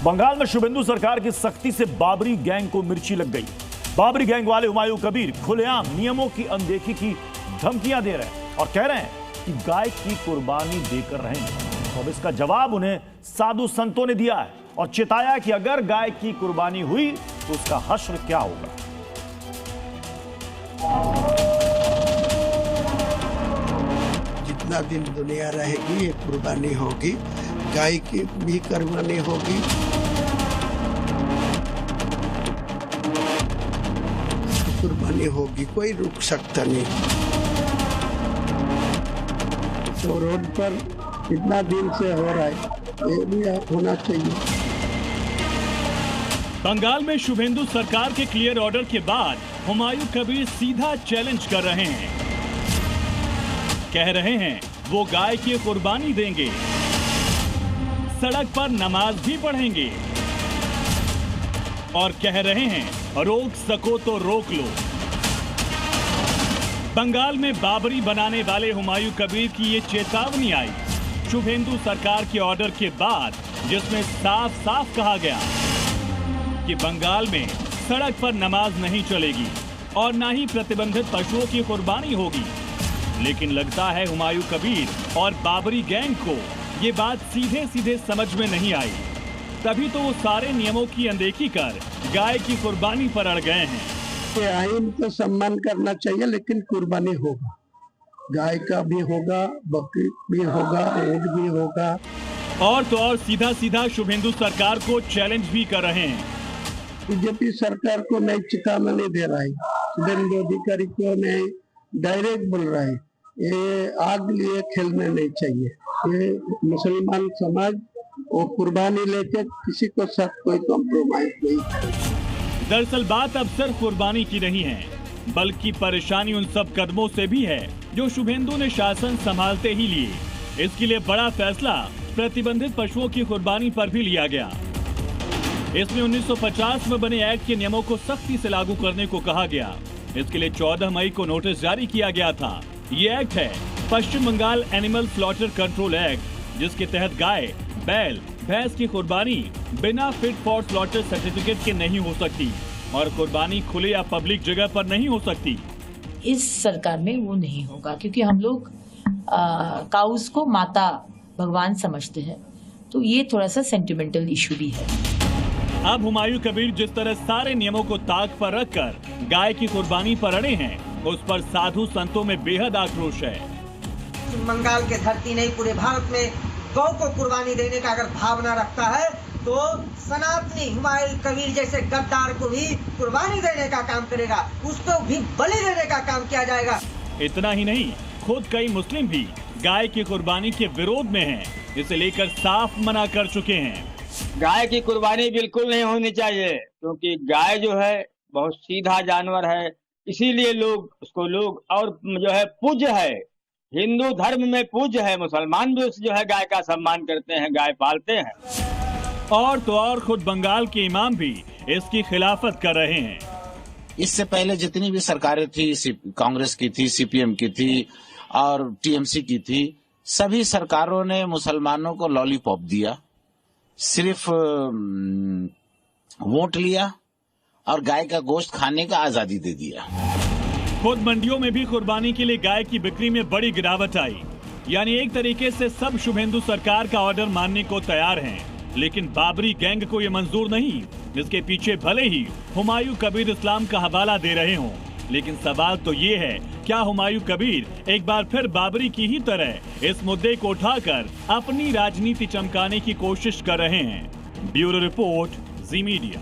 बंगाल में शुभेंदु सरकार की सख्ती से बाबरी गैंग को मिर्ची लग गई। बाबरी गैंग वाले हुमायूं कबीर खुलेआम नियमों की अनदेखी की धमकियां दे रहे हैं और कह रहे हैं कि गाय की कुर्बानी देकर रहेंगे। तो अब इसका जवाब उन्हें साधु संतों ने दिया है और चेताया कि अगर गाय की कुर्बानी हुई तो उसका हश्र क्या होगा। जितना दिन दुनिया रहेगी ये कुर्बानी होगी, गाय की भी कुर्बानी होगी। कुर्बानी होगी, कोई रुक सकता नहीं। तो रोड पर इतना दिन से हो रहा है, ये भी होना चाहिए। बंगाल में शुभेंदु सरकार के क्लियर ऑर्डर के बाद हुमायूं कबीर सीधा चैलेंज कर रहे हैं। कह रहे हैं वो गाय की कुर्बानी देंगे, सड़क पर नमाज भी पढ़ेंगे और कह रहे हैं रोक सको तो रोक लो। बंगाल में बाबरी बनाने वाले हुमायूं कबीर की ये चेतावनी आई शुभेंदु सरकार के ऑर्डर के बाद, जिसमें साफ साफ कहा गया कि बंगाल में सड़क पर नमाज नहीं चलेगी और न ही प्रतिबंधित पशुओं की कुर्बानी होगी। लेकिन लगता है हुमायूं कबीर और बाबरी गैंग को ये बात सीधे सीधे समझ में नहीं आई, तभी तो वो सारे नियमों की अनदेखी कर गाय की कुर्बानी पर अड़ गए हैं। आइन को सम्मान करना चाहिए, लेकिन कुर्बानी होगा, गाय का भी होगा, बकरी भी होगा, ऊंट भी होगा। और तो और सीधा सीधा शुभेंदु सरकार को चैलेंज भी कर रहे हैं। बीजेपी सरकार को नई चेतावनी दे रहा है, शुभेंदु अधिकारी को नहीं डायरेक्ट बोल रहा है, ये आग लिए खेलने नहीं चाहिए। ये मुसलमान समाज वो कुर्बानी लेके किसी को साथ कोई कॉम्प्रोमाइज नहीं करेगा। दरअसल बात अब सिर्फ कुर्बानी की नहीं है, बल्कि परेशानी उन सब कदमों से भी है जो शुभेंदु ने शासन संभालते ही लिए। इसके लिए बड़ा फैसला प्रतिबंधित पशुओं की कुर्बानी पर भी लिया गया। इसमें 1950 में बने एक्ट के नियमों को सख्ती से लागू करने को कहा गया। इसके लिए 14 मई को नोटिस जारी किया गया था। ये एक्ट है Paschim Bangal animal slaughter control act, जिसके तहत गाय, बैल, भैंस की कुर्बानी बिना फिट फॉर स्लॉटर सर्टिफिकेट के नहीं हो सकती और कुर्बानी खुले या पब्लिक जगह पर नहीं हो सकती। इस सरकार में वो नहीं होगा, क्योंकि हम लोग काउस को माता भगवान समझते हैं, तो ये थोड़ा सा सेंटिमेंटल इशू भी है। अब हुमायूं कबीर जिस तरह सारे नियमों को ताक पर रखकर गाय की कुर्बानी पर अड़े हैं, उस पर साधु संतों में बेहद आक्रोश है। बंगाल के धरती नहीं, पूरे भारत में गौ को कुर्बानी देने का अगर भावना रखता है तो सनातनी हुमायूं कबीर जैसे गद्दार को भी कुर्बानी देने का काम करेगा, उसको भी बलि देने का काम किया जाएगा। इतना ही नहीं, खुद कई मुस्लिम भी गाय की कुर्बानी के विरोध में हैं, इसे लेकर साफ मना कर चुके हैं। गाय की कुर्बानी बिल्कुल नहीं होनी चाहिए, क्योंकि गाय जो है बहुत सीधा जानवर है, इसीलिए लोग और जो है पूज्य है, हिंदू धर्म में पूज्य है, मुसलमान भी जो है गाय का सम्मान करते हैं, गाय पालते हैं। और तो और खुद बंगाल के इमाम भी इसकी खिलाफत कर रहे हैं। इससे पहले जितनी भी सरकारें थी, कांग्रेस की थी, सीपीएम की थी और टीएमसी की थी, सभी सरकारों ने मुसलमानों को लॉलीपॉप दिया, सिर्फ वोट लिया और गाय का गोश्त खाने का आजादी दे दिया। खुद मंडियों में भी कुर्बानी के लिए गाय की बिक्री में बड़ी गिरावट आई। यानी एक तरीके से सब शुभेंदु सरकार का ऑर्डर मानने को तैयार हैं, लेकिन बाबरी गैंग को ये मंजूर नहीं, जिसके पीछे भले ही हुमायूं कबीर इस्लाम का हवाला दे रहे हों। लेकिन सवाल तो ये है, क्या हुमायूं कबीर एक बार फिर बाबरी की ही तरह इस मुद्दे को उठाकर अपनी राजनीति चमकाने की कोशिश कर रहे हैं? ब्यूरो रिपोर्ट, जी मीडिया।